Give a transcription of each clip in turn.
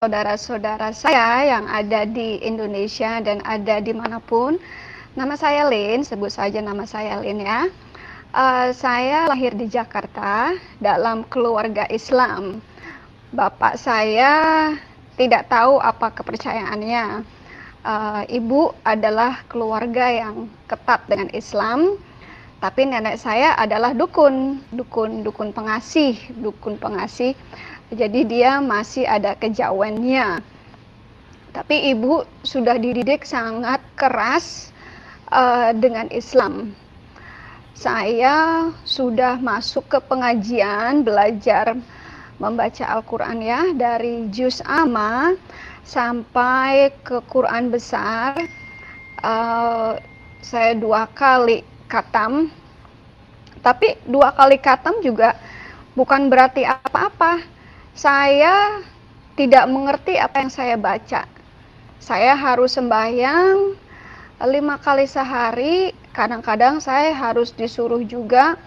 saudara-saudara saya yang ada di Indonesia dan ada dimanapun. Nama saya Lin, sebut saja nama saya Lin ya. Saya lahir di Jakarta dalam keluarga Islam. Bapak saya tidak tahu apa kepercayaannya. Ibu adalah keluarga yang ketat dengan Islam, tapi nenek saya adalah dukun pengasih, jadi dia masih ada kejawennya. Tapi ibu sudah dididik sangat keras dengan Islam. Saya sudah masuk ke pengajian, belajar membaca Al-Quran ya, dari juz amma sampai ke Quran besar. Saya 2 kali khatam, tapi 2 kali khatam juga bukan berarti apa-apa. Saya tidak mengerti apa yang saya baca. Saya harus sembahyang 5 kali sehari. Kadang-kadang saya harus disuruh juga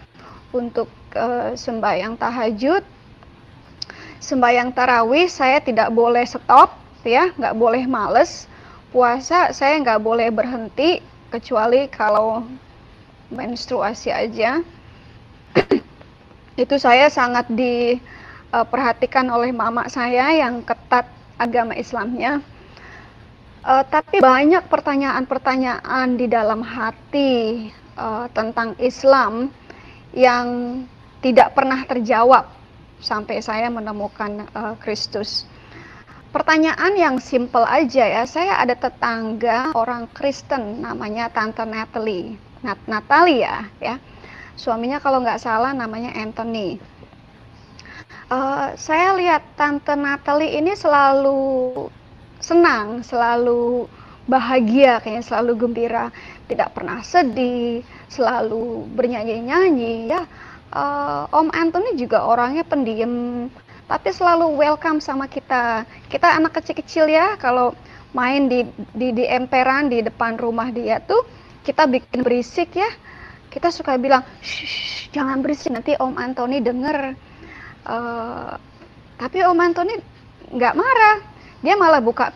untuk sembahyang tahajud, sembahyang tarawih. Saya tidak boleh stop ya, nggak boleh males. Puasa saya nggak boleh berhenti kecuali kalau menstruasi aja. Itu saya sangat diperhatikan oleh mama saya yang ketat agama Islamnya. Tapi banyak pertanyaan-pertanyaan di dalam hati tentang Islam yang tidak pernah terjawab sampai saya menemukan Kristus. Pertanyaan yang simple aja ya, saya ada tetangga orang Kristen namanya Tante Natalie ya. Suaminya kalau nggak salah namanya Anthony. Saya lihat Tante Natalie ini selalu senang, selalu bahagia, kayaknya selalu gembira, tidak pernah sedih, selalu bernyanyi-nyanyi ya. Om Anthony juga orangnya pendiam, tapi selalu welcome sama kita. Kita anak kecil-kecil ya, kalau main di emperan di depan rumah dia tuh, kita bikin berisik ya. Kita suka bilang, shh, jangan berisik, nanti Om Anthony denger. Tapi Om Anthony nggak marah. Dia malah buka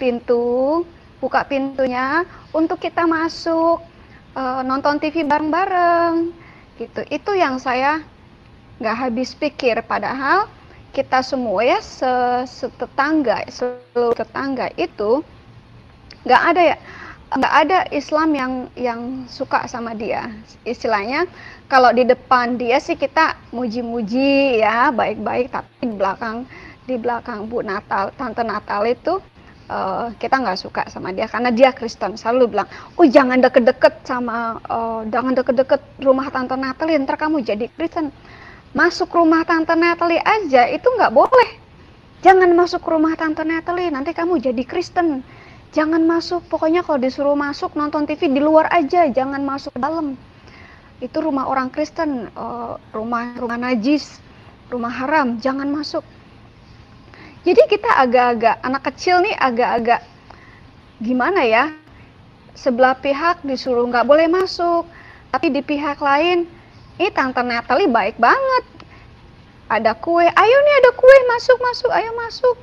pintunya untuk kita masuk, nonton TV bareng-bareng gitu. Itu yang saya nggak habis pikir, padahal kita semua ya seluruh tetangga itu nggak ada Islam yang suka sama dia. Istilahnya kalau di depan dia sih kita muji-muji ya, baik-baik, tapi di belakang Tante Natal itu kita nggak suka sama dia karena dia Kristen. Selalu bilang, oh jangan deket-deket rumah Tante Natalie, ntar kamu jadi Kristen. Masuk rumah Tante Natalie aja itu nggak boleh. Jangan masuk rumah Tante Natalie, nanti kamu jadi Kristen. Jangan masuk, pokoknya kalau disuruh masuk nonton TV di luar aja, jangan masuk dalam. Itu rumah orang Kristen, rumah najis, rumah haram, jangan masuk. Jadi kita agak-agak, anak kecil nih agak-agak gimana ya, sebelah pihak disuruh nggak boleh masuk, tapi di pihak lain, Tante Natalie baik banget, ada kue, ayo nih ada kue, masuk, ayo masuk.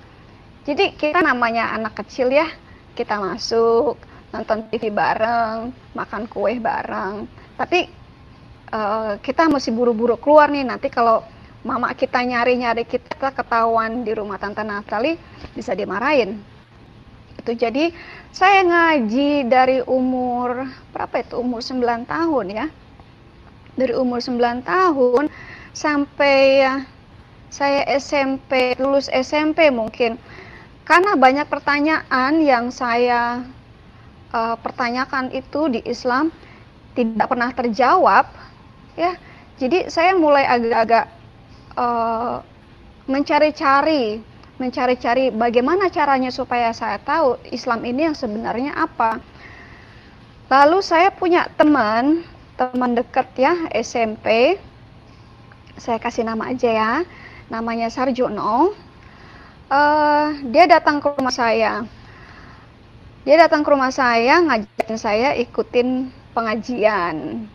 Jadi kita namanya anak kecil ya, kita masuk, nonton TV bareng, makan kue bareng, tapi kita mesti buru-buru keluar nih, nanti kalau mama kita nyari kita ketahuan di rumah Tante Natalie bisa dimarahin. Itu jadi saya ngaji dari umur berapa itu? Umur 9 tahun ya. Dari umur 9 tahun sampai saya SMP, lulus SMP mungkin. Karena banyak pertanyaan yang saya pertanyakan itu di Islam tidak pernah terjawab ya. Jadi saya mulai agak-agak mencari-cari bagaimana caranya supaya saya tahu Islam ini yang sebenarnya apa. Lalu saya punya teman dekat ya, SMP, saya kasih nama aja ya, namanya Sarjono. Dia datang ke rumah saya, ngajakin saya ikutin pengajian.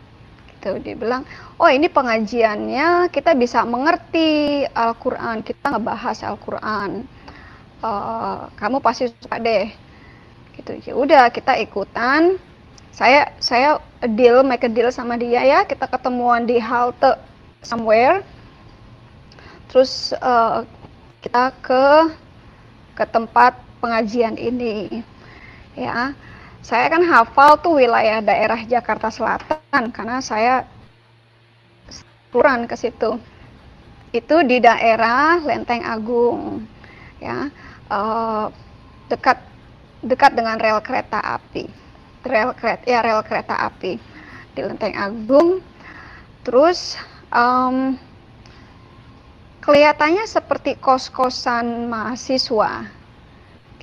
Dia bilang, oh ini pengajiannya kita bisa mengerti Al-Quran, kita ngebahas Al-Quran. kamu pasti suka deh gitu. Ya udah, kita ikutan. Saya make a deal sama dia, ya kita ketemuan di halte somewhere, terus kita ke tempat pengajian ini, ya. Saya kan hafal tuh wilayah daerah Jakarta Selatan karena saya liburan ke situ. Itu di daerah Lenteng Agung, ya, dekat dengan rel kereta api, rel kereta api di Lenteng Agung. Terus kelihatannya seperti kos-kosan mahasiswa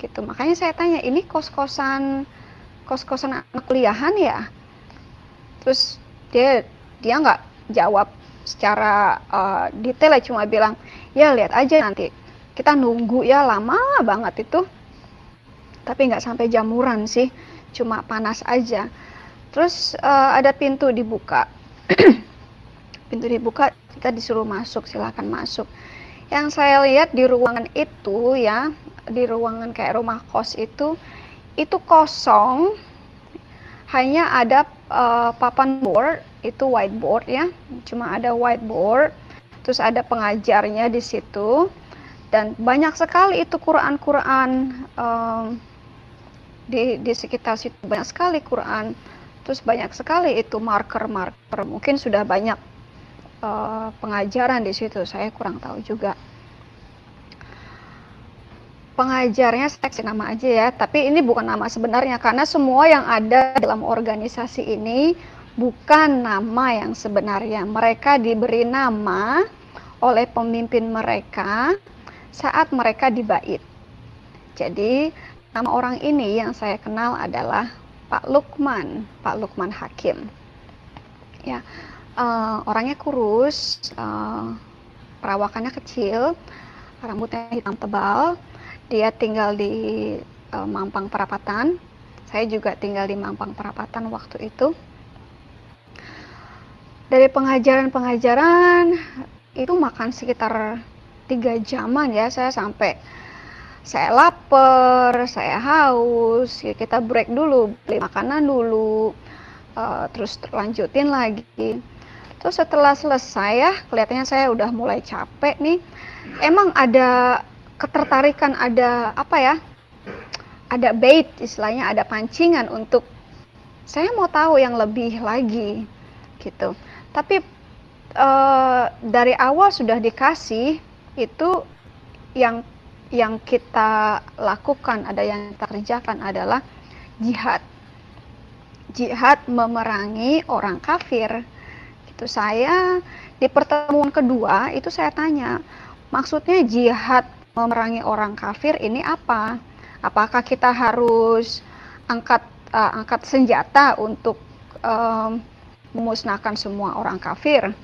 gitu. Makanya saya tanya, ini kos-kosan anak kuliahan ya? Terus dia nggak jawab secara detail, cuma bilang, ya lihat aja nanti, kita nunggu ya, lama banget itu, tapi nggak sampai jamuran sih, cuma panas aja. Terus ada pintu dibuka. Pintu dibuka, kita disuruh masuk, silakan masuk. Yang saya lihat di ruangan itu, ya, di ruangan kayak rumah kos itu kosong, hanya ada papan board, itu whiteboard ya, cuma ada whiteboard, terus ada pengajarnya di situ, dan banyak sekali itu Quran di sekitar situ, banyak sekali Quran, terus banyak sekali itu marker, mungkin sudah banyak pengajaran di situ, saya kurang tahu juga. Pengajarnya saya kasih nama aja ya, tapi ini bukan nama sebenarnya karena semua yang ada dalam organisasi ini bukan nama yang sebenarnya. Mereka diberi nama oleh pemimpin mereka saat mereka dibait. Jadi nama orang ini yang saya kenal adalah Pak Lukman Hakim. Ya, orangnya kurus, perawakannya kecil, rambutnya hitam tebal. Dia tinggal di Mampang Perapatan. Saya juga tinggal di Mampang Perapatan waktu itu. Dari pengajaran itu makan sekitar 3 jaman ya. Saya lapar, saya haus, ya kita break dulu, beli makanan dulu, terus lanjutin lagi. Terus setelah selesai ya, kelihatannya saya udah mulai capek nih. Emang ada ketertarikan, ada apa ya, ada bait istilahnya, ada pancingan untuk saya mau tahu yang lebih lagi gitu. Tapi dari awal sudah dikasih itu, yang kita lakukan, ada yang kita kerjakan adalah jihad memerangi orang kafir gitu. Saya di pertemuan kedua itu saya tanya, maksudnya jihad memerangi orang kafir ini apa? Apakah kita harus angkat senjata untuk memusnahkan semua orang kafir?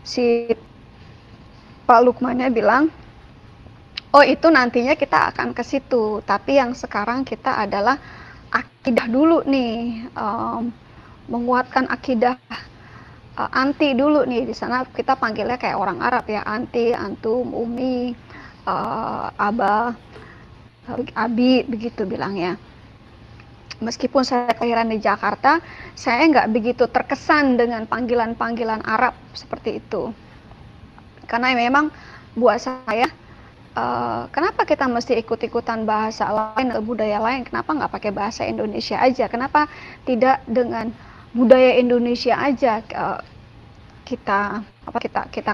Si Pak Lukmannya bilang, oh itu nantinya kita akan ke situ, tapi yang sekarang kita adalah akidah dulu nih, menguatkan akidah anti dulu nih. Di sana kita panggilnya kayak orang Arab ya, anti, antum, umi, abah, abi, begitu bilangnya. Meskipun saya kelahiran di Jakarta, saya nggak begitu terkesan dengan panggilan-panggilan Arab seperti itu. Karena memang buat saya, kenapa kita mesti ikut-ikutan bahasa lain atau budaya lain? Kenapa nggak pakai bahasa Indonesia aja? Kenapa tidak dengan budaya Indonesia aja kita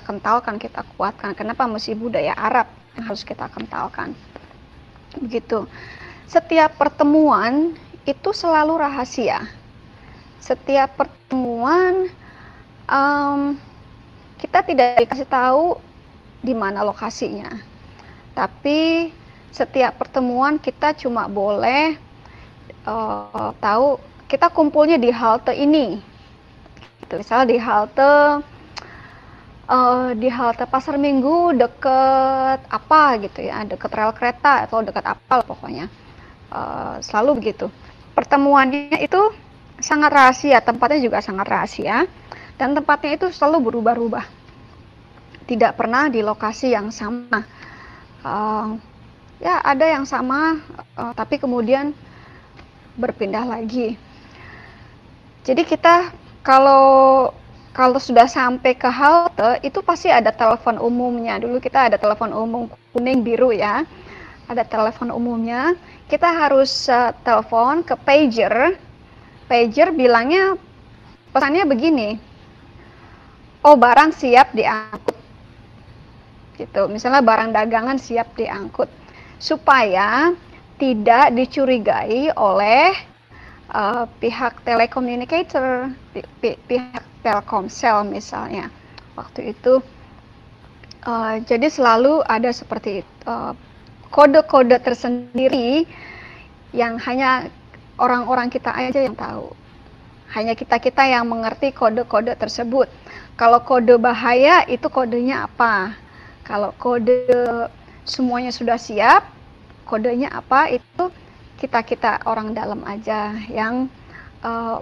kentalkan, kita kuatkan? Kenapa mesti budaya Arab yang harus kita kentalkan? Begitu. Setiap pertemuan itu selalu rahasia. Setiap pertemuan kita tidak dikasih tahu di mana lokasinya. Tapi setiap pertemuan kita cuma boleh tahu kita kumpulnya di halte ini. Misalnya di halte Pasar Minggu deket apa gitu ya, deket rel kereta atau deket apa pokoknya. Selalu begitu. Pertemuannya itu sangat rahasia, tempatnya juga sangat rahasia, dan tempatnya itu selalu berubah-ubah. Tidak pernah di lokasi yang sama. Ya, ada yang sama, tapi kemudian berpindah lagi. Jadi kita kalau sudah sampai ke halte itu pasti ada telepon umumnya. Dulu kita ada telepon umum kuning biru ya. Ada telepon umumnya. Kita harus telepon ke pager. Pager bilangnya, pesannya begini. Oh, barang siap diangkut. Gitu. Misalnya barang dagangan siap diangkut. Supaya tidak dicurigai oleh pihak telecommunicator, pihak Telkomsel misalnya. Waktu itu jadi selalu ada seperti kode-kode tersendiri yang hanya orang-orang kita aja yang tahu. Hanya kita-kita yang mengerti kode-kode tersebut. Kalau kode bahaya itu kodenya apa? Kalau kode semuanya sudah siap, kodenya apa itu kita orang dalam aja yang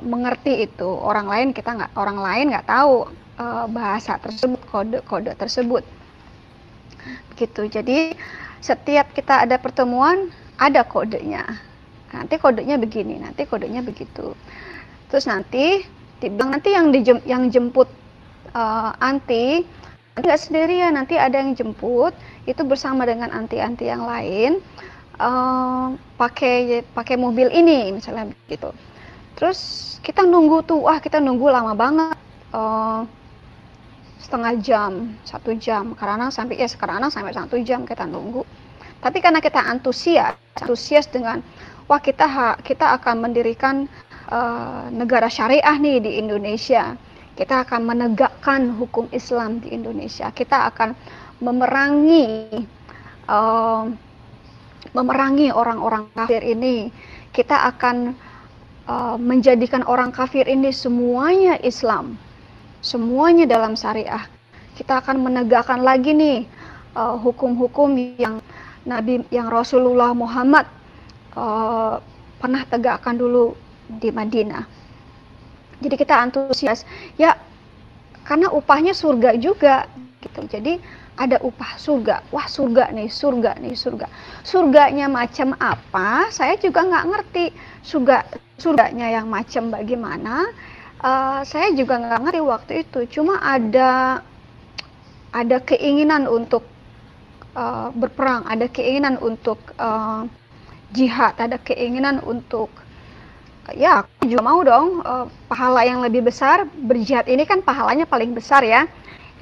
mengerti itu. Orang lain nggak tahu bahasa tersebut, kode-kode tersebut. Begitu. Jadi setiap kita ada pertemuan ada kodenya. Nanti kodenya begini, nanti kodenya begitu. Terus nanti dibilang nanti yang jemput anti nggak sendirian, nanti ada yang jemput itu bersama dengan anti-anti yang lain, pakai mobil ini misalnya begitu. Terus kita nunggu tuh, kita nunggu lama banget, setengah jam, 1 jam, sekarang sampai 1 jam kita nunggu. Tapi karena kita antusias dengan kita akan mendirikan negara syariah nih di Indonesia. Kita akan menegakkan hukum Islam di Indonesia. Kita akan memerangi orang-orang kafir ini. Kita akan menjadikan orang kafir ini semuanya Islam, semuanya dalam syariah. Kita akan menegakkan lagi nih hukum-hukum yang Rasulullah Muhammad pernah tegakkan dulu di Madinah. Jadi kita antusias ya, karena upahnya surga juga gitu. Jadi ada upah surga. Wah, surga nih. Surganya macam apa? Saya juga nggak ngerti. Surganya yang macam bagaimana? Saya juga nggak ngerti waktu itu. Cuma ada keinginan untuk berperang, ada keinginan untuk jihad, ada keinginan untuk ya, aku juga mau dong pahala yang lebih besar. Berjihad ini kan pahalanya paling besar ya,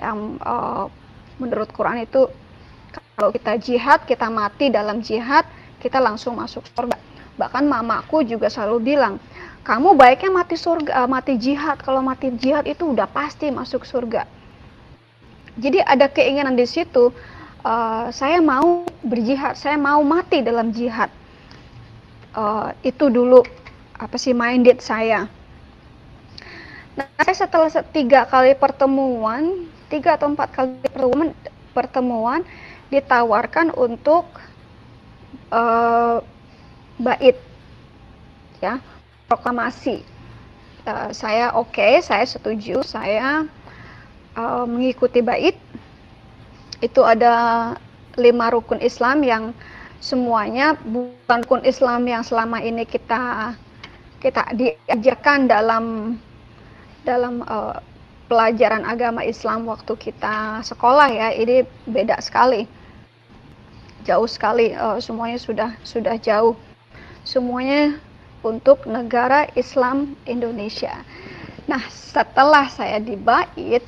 yang menurut Quran itu kalau kita jihad, kita mati dalam jihad, kita langsung masuk surga. Bahkan mamaku juga selalu bilang, kamu baiknya mati jihad. Kalau mati jihad itu udah pasti masuk surga. Jadi ada keinginan di situ, saya mau berjihad, saya mau mati dalam jihad. Itu dulu minded saya. Nah, saya setelah 3 kali pertemuan, 3 atau 4 kali pertemuan ditawarkan untuk bait, ya, proklamasi. Saya saya setuju, saya mengikuti bait. Itu ada 5 rukun Islam yang semuanya bukan rukun Islam yang selama ini kita diajarkan dalam pelajaran agama Islam waktu kita sekolah ya. Ini beda sekali, jauh sekali, semuanya sudah jauh, semuanya untuk negara Islam Indonesia. Nah, setelah saya di bait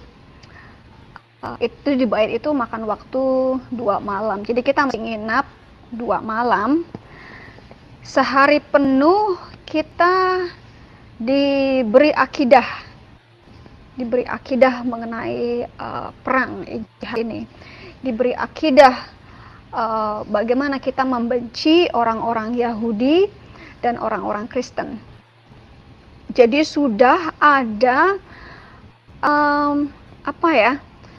itu makan waktu 2 malam. Jadi kita masih nginap 2 malam. Sehari penuh kita diberi akidah mengenai perang jihad ini, diberi akidah bagaimana kita membenci orang-orang Yahudi dan orang-orang Kristen. Jadi sudah ada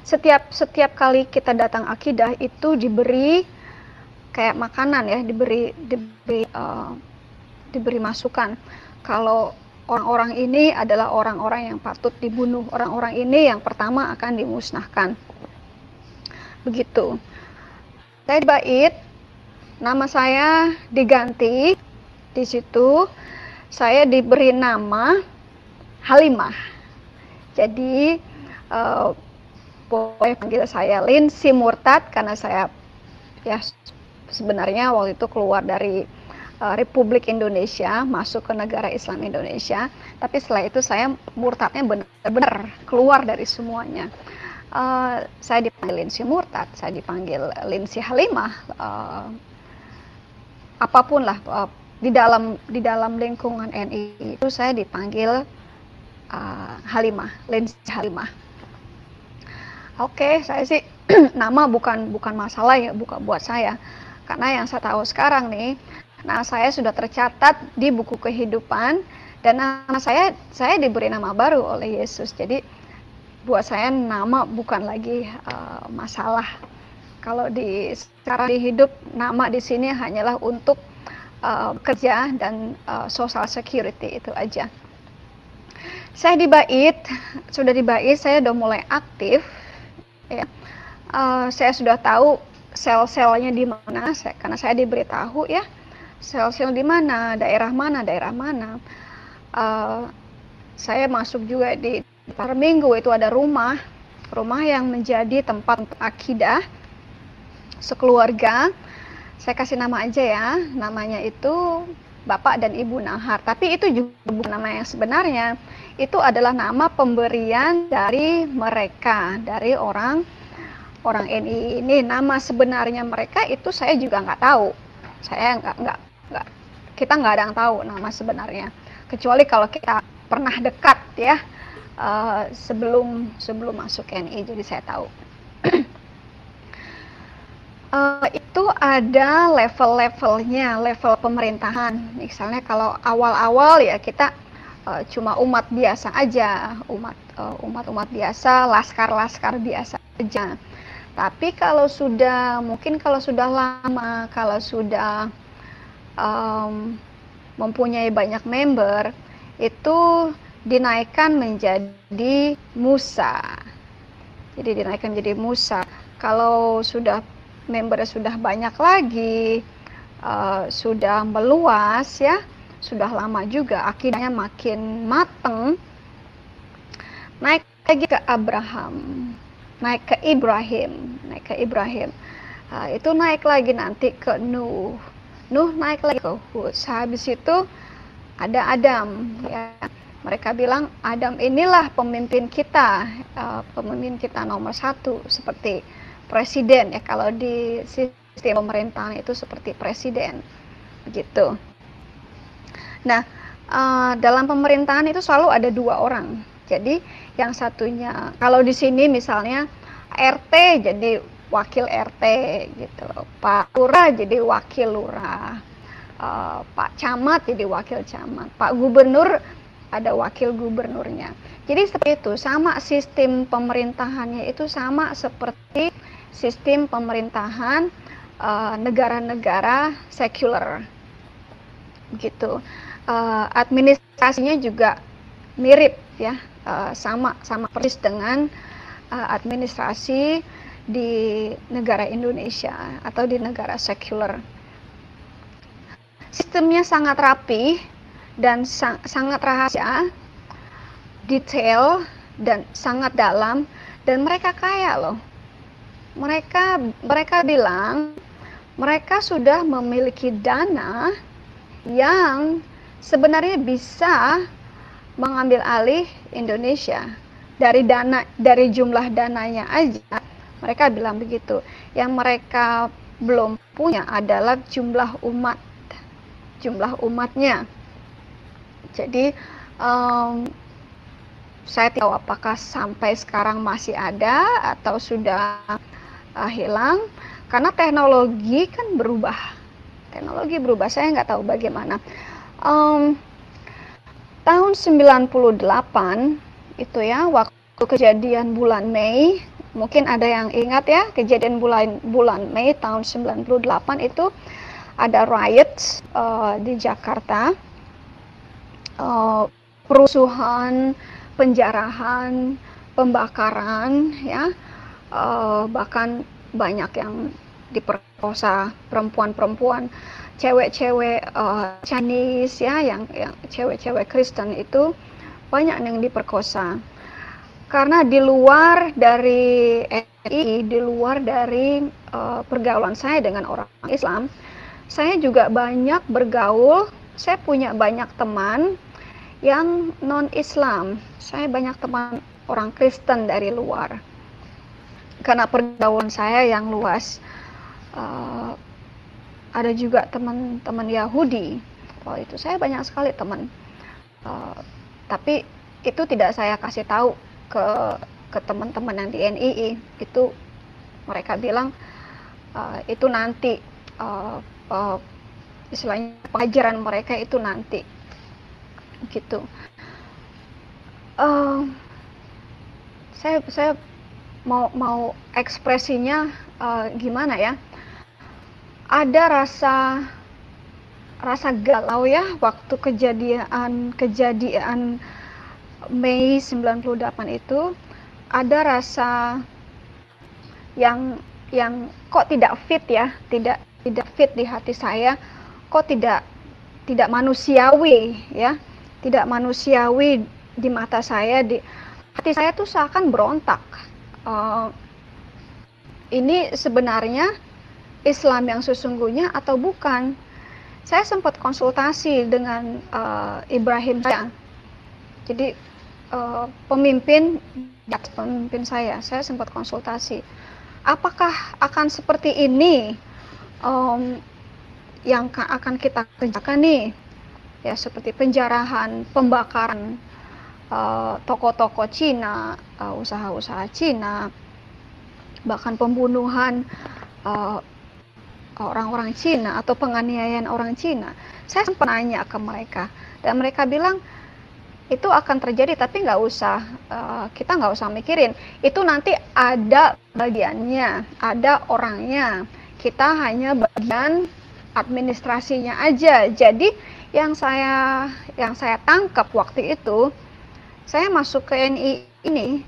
setiap kali kita datang akidah itu diberi kayak makanan ya, diberi masukan kalau orang-orang ini adalah orang-orang yang patut dibunuh, orang-orang ini yang pertama akan dimusnahkan. Begitu. Saya bait nama saya diganti. Di situ saya diberi nama Halimah. Jadi boleh panggil saya Lindsay Murtad karena saya ya sebenarnya waktu itu keluar dari Republik Indonesia masuk ke negara Islam Indonesia, tapi setelah itu saya murtadnya benar-benar keluar dari semuanya. Saya dipanggil Lindsay Murtad, saya dipanggil Lindsay Halimah, apapun lah, di dalam lingkungan NI itu saya dipanggil Halimah, Lindsay Halimah. Oke, saya sih nama bukan masalah ya, bukan buat saya, karena yang saya tahu sekarang nih, nah saya sudah tercatat di buku kehidupan dan nama saya diberi nama baru oleh Yesus. Jadi buat saya nama bukan lagi masalah. Kalau sekarang di hidup, nama di sini hanyalah untuk kerja dan social security, itu aja. Saya sudah di Bait, saya udah mulai aktif. Ya. Saya sudah tahu sel-selnya di mana, karena saya diberitahu ya, sel-sel di mana, daerah mana. Saya masuk juga di per minggu itu ada rumah yang menjadi tempat akidah sekeluarga. Saya kasih nama aja ya, namanya itu Bapak dan Ibu Nahar. Tapi itu juga bukan nama yang sebenarnya. Itu adalah nama pemberian dari mereka, dari orang NI ini. Nama sebenarnya mereka itu saya juga nggak tahu. Kita nggak ada yang tahu nama sebenarnya. Kecuali kalau kita pernah dekat ya sebelum masuk NI, jadi saya tahu. Itu ada level-levelnya, level pemerintahan. Misalnya kalau awal-awal ya kita cuma umat biasa aja, umat biasa, laskar biasa aja. Tapi kalau sudah lama, kalau sudah mempunyai banyak member, itu dinaikkan menjadi Musa. Jadi dinaikkan menjadi Musa. Kalau sudah membernya sudah banyak lagi, sudah meluas ya, sudah lama juga, akidahnya makin mateng, naik lagi ke Abraham, naik ke Ibrahim, itu naik lagi nanti ke Nuh, naik lagi ke Hud. Habis itu ada Adam ya. Mereka bilang Adam inilah pemimpin kita nomor 1, seperti presiden ya, kalau di sistem pemerintahan itu seperti presiden begitu. Nah, dalam pemerintahan itu selalu ada 2 orang. Jadi yang satunya, kalau di sini misalnya RT jadi wakil RT gitu, Pak Lurah jadi wakil Lurah, Pak Camat jadi wakil Camat, Pak Gubernur ada wakil gubernurnya. Jadi seperti itu, sama sistem pemerintahannya itu sama seperti sistem pemerintahan negara-negara sekuler gitu. Administrasinya juga mirip ya, sama persis dengan administrasi di negara Indonesia atau di negara sekuler. Sistemnya sangat rapi dan sangat rahasia, detail dan sangat dalam, dan mereka kaya loh. Mereka bilang mereka sudah memiliki dana yang sebenarnya bisa mengambil alih Indonesia. Dari jumlah dananya aja mereka bilang begitu. Yang mereka belum punya adalah jumlah umatnya. Jadi saya tidak tahu apakah sampai sekarang masih ada atau sudah hilang, karena teknologi kan berubah. Saya nggak tahu bagaimana. Tahun 98 itu ya, waktu kejadian bulan Mei, mungkin ada yang ingat ya, kejadian bulan Mei tahun 98 itu ada riot di Jakarta, perusuhan, penjarahan, pembakaran ya, bahkan banyak yang diperkosa perempuan-perempuan, cewek-cewek Chinese ya, yang cewek-cewek Kristen itu banyak yang diperkosa. Karena di luar dari NI, di luar dari pergaulan saya dengan orang Islam, saya juga banyak bergaul. Saya punya banyak teman yang non-Islam. Saya banyak teman orang Kristen dari luar. Karena pergaulan saya yang luas. Ada juga teman-teman Yahudi. Oh, itu saya banyak sekali teman. Tapi itu tidak saya kasih tahu ke teman-teman yang di NII. Itu mereka bilang itu nanti istilahnya pengajaran mereka itu nanti gitu. Saya mau ekspresinya gimana ya, ada rasa galau ya waktu kejadian Mei 98 itu. Ada rasa yang kok tidak fit ya, tidak fit di hati saya, kok tidak manusiawi ya, tidak manusiawi di mata saya, di hati saya tuh seakan berontak. Ini sebenarnya Islam yang sesungguhnya atau bukan? Saya sempat konsultasi dengan Ibrahim saya, jadi pemimpin saya sempat konsultasi, apakah akan seperti ini yang akan kita kerjakan nih ya, seperti penjarahan, pembakaran toko-toko Cina, usaha-usaha Cina, bahkan pembunuhan orang-orang Cina atau penganiayaan orang Cina. Saya sempat nanya ke mereka dan mereka bilang itu akan terjadi, tapi nggak usah, kita nggak usah mikirin itu, nanti ada bagiannya, ada orangnya, kita hanya bagian administrasinya aja. Jadi yang saya tangkap waktu itu, saya masuk ke NI ini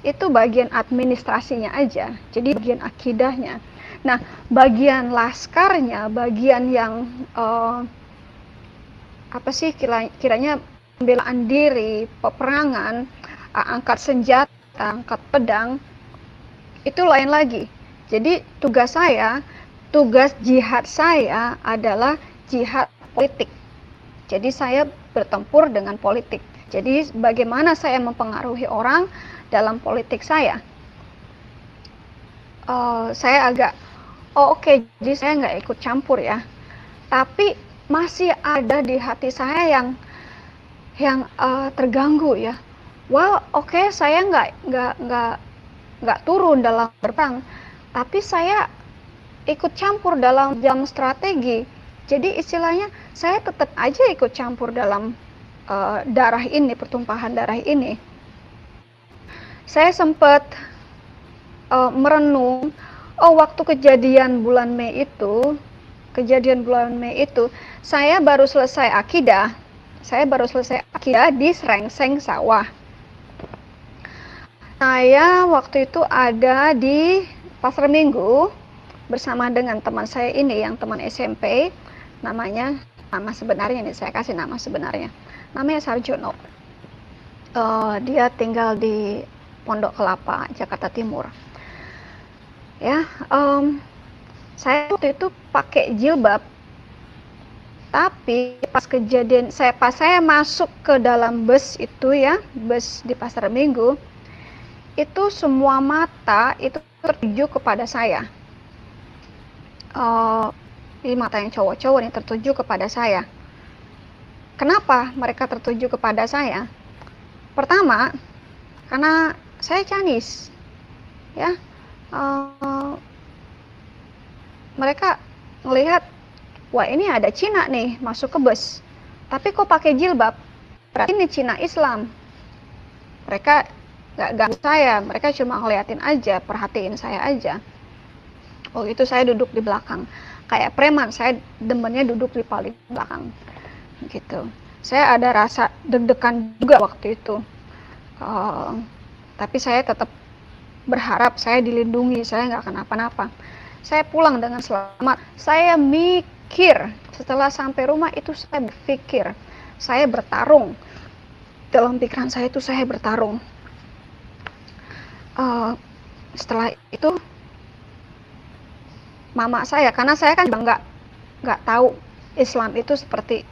itu bagian administrasinya aja, jadi bagian akidahnya. Nah, bagian laskarnya, bagian yang apa sih kiranya pembelaan diri, peperangan, angkat senjata, angkat pedang, itu lain lagi. Jadi tugas jihad saya adalah jihad politik. Jadi saya bertempur dengan politik. Jadi bagaimana saya mempengaruhi orang dalam politik saya. Saya agak, oke, jadi saya nggak ikut campur ya. Tapi masih ada di hati saya yang terganggu ya. Well, oke, saya nggak turun dalam berperang, tapi saya ikut campur dalam jam strategi. Jadi istilahnya saya tetap aja ikut campur dalam darah ini, pertumpahan darah ini. Saya sempat merenung, waktu kejadian bulan Mei itu, saya baru selesai akidah. Di Srengseng Sawah. Saya waktu itu ada di Pasar Minggu bersama dengan teman saya ini, yang teman SMP, nama sebenarnya ini saya kasih nama sebenarnya, namanya Sarjono. Dia tinggal di Pondok Kelapa, Jakarta Timur. Ya, saya waktu itu pakai jilbab. Tapi pas saya masuk ke dalam bus itu ya, bus di Pasar Minggu, itu semua mata itu tertuju kepada saya. Ini mata yang cowok-cowok nih tertuju kepada saya. Kenapa mereka tertuju kepada saya? Pertama, karena saya Chinese, ya. Mereka melihat, wah ini ada Cina nih masuk ke bus, tapi kok pakai jilbab, berarti ini Cina Islam. Mereka nggak ganggu saya, mereka cuma ngeliatin aja, perhatiin saya aja. Oh itu saya duduk di belakang, kayak preman, saya demennya duduk di paling belakang, gitu. Saya ada rasa deg-degan juga waktu itu, tapi saya tetap berharap saya dilindungi, saya nggak kenapa-napa. Saya pulang dengan selamat. Saya mikir, setelah sampai rumah itu saya berpikir, saya bertarung. Dalam pikiran saya itu saya bertarung. Setelah itu mama saya, karena saya kan nggak tahu Islam itu seperti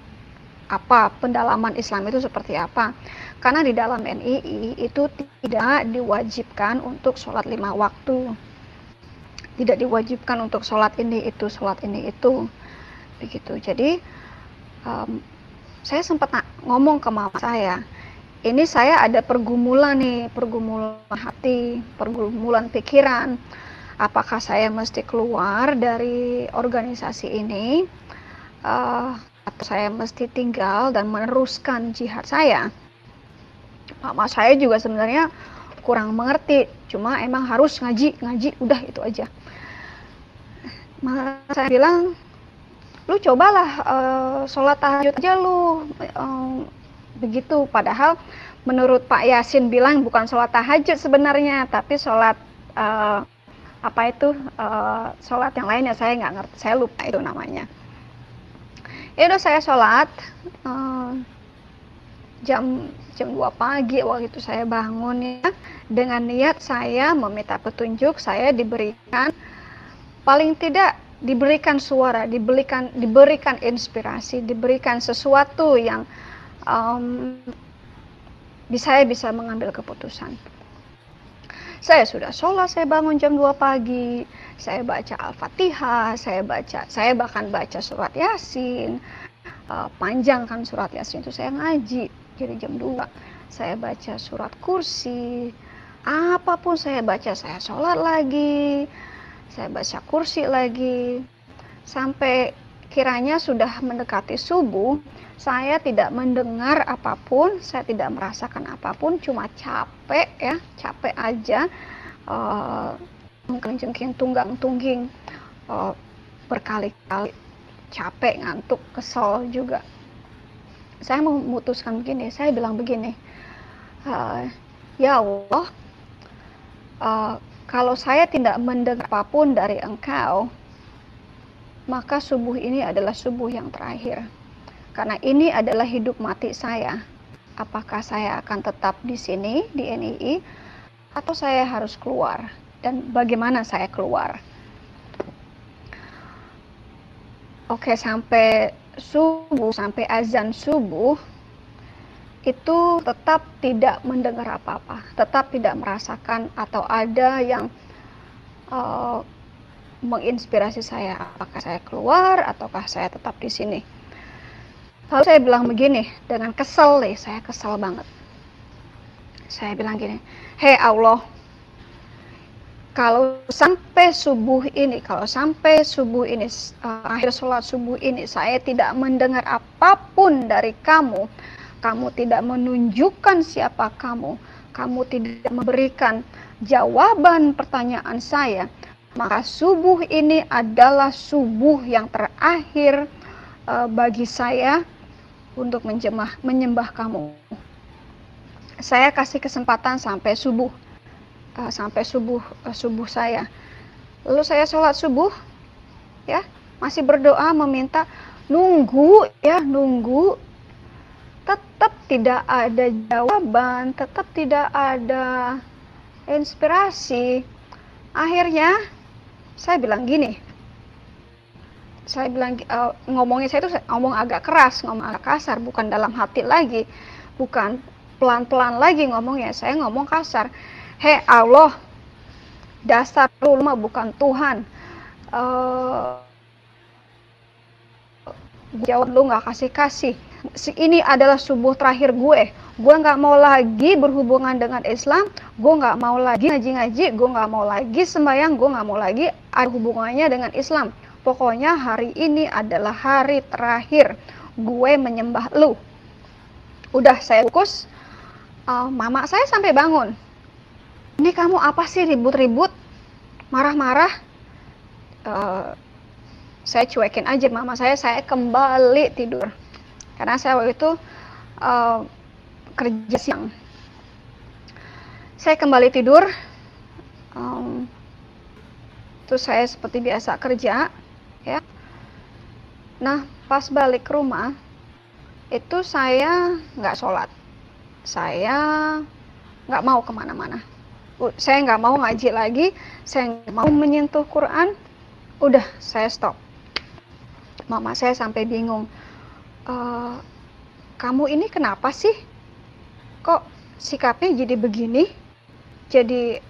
apa, pendalaman Islam itu seperti apa. Karena di dalam NII itu tidak diwajibkan untuk sholat 5 waktu. Tidak diwajibkan untuk sholat ini itu. Begitu. Jadi saya sempat ngomong ke mama saya, ini saya ada pergumulan nih, pergumulan hati, pergumulan pikiran. Apakah saya mesti keluar dari organisasi ini, atau saya mesti tinggal dan meneruskan jihad saya? Mama saya juga sebenarnya kurang mengerti, cuma emang harus ngaji, udah itu aja. Mama saya bilang, lu cobalah sholat tahajud aja lu, begitu. Padahal menurut Pak Yasin bilang bukan sholat tahajud sebenarnya, tapi sholat sholat yang lainnya, saya nggak ngerti, saya lupa itu namanya. Ya udah, saya sholat jam 2 pagi waktu itu saya bangun ya, dengan niat saya meminta petunjuk, saya diberikan, paling tidak diberikan suara, diberikan inspirasi, diberikan sesuatu yang saya bisa mengambil keputusan. Saya sudah sholat, saya bangun jam 2 pagi, saya baca Al-Fatihah, saya bahkan baca surat Yasin, panjang kan surat Yasin itu, saya ngaji, jadi jam 2, saya baca surat kursi, apapun saya baca, saya sholat lagi, saya baca kursi lagi, sampai kiranya sudah mendekati subuh, saya tidak mendengar apapun, saya tidak merasakan apapun, cuma capek aja, jengking tunggang-tungging, berkali-kali, capek, ngantuk, kesel juga. Saya memutuskan begini, saya bilang begini, ya Allah, kalau saya tidak mendengar apapun dari Engkau, maka subuh ini adalah subuh yang terakhir. Karena ini adalah hidup mati saya. Apakah saya akan tetap di sini, di NII, atau saya harus keluar? Dan bagaimana saya keluar? Oke, sampai subuh, sampai azan subuh, itu tetap tidak mendengar apa-apa. Tetap tidak merasakan atau ada yang menginspirasi saya. Apakah saya keluar, ataukah saya tetap di sini? Lalu saya bilang begini, dengan kesel nih, saya kesel banget. Saya bilang gini, hei Allah, kalau sampai subuh ini, akhir sholat subuh ini, saya tidak mendengar apapun dari kamu, kamu tidak menunjukkan siapa kamu tidak memberikan jawaban pertanyaan saya, maka subuh ini adalah subuh yang terakhir bagi saya untuk menyembah kamu. Saya kasih kesempatan sampai subuh saya. Lalu saya sholat subuh, ya, masih berdoa meminta, nunggu, tetap tidak ada jawaban, tetap tidak ada inspirasi. Akhirnya saya bilang gini, ngomongnya saya itu ngomong agak keras, ngomong agak kasar, bukan dalam hati lagi, bukan pelan-pelan lagi ngomongnya, saya ngomong kasar. Hei Allah, dasar lu mah bukan Tuhan, jawab lu nggak kasih. Ini adalah subuh terakhir gue nggak mau lagi berhubungan dengan Islam, gue nggak mau lagi ngaji, gue nggak mau lagi sembahyang, gue nggak mau lagi ada hubungannya dengan Islam. Pokoknya hari ini adalah hari terakhir gue menyembah lu. Udah saya fokus. Mama saya sampai bangun. Ini kamu apa sih ribut-ribut, marah-marah? Saya cuekin aja mama saya kembali tidur. Karena saya waktu itu kerja siang. Saya kembali tidur. Terus saya seperti biasa kerja, ya. Nah, pas balik ke rumah, itu saya nggak sholat. Saya nggak mau kemana-mana. Saya nggak mau ngaji lagi, saya nggak mau menyentuh Quran. Udah, saya stop. Mama saya sampai bingung. Kamu ini kenapa sih? Kok sikapnya jadi begini? Jadi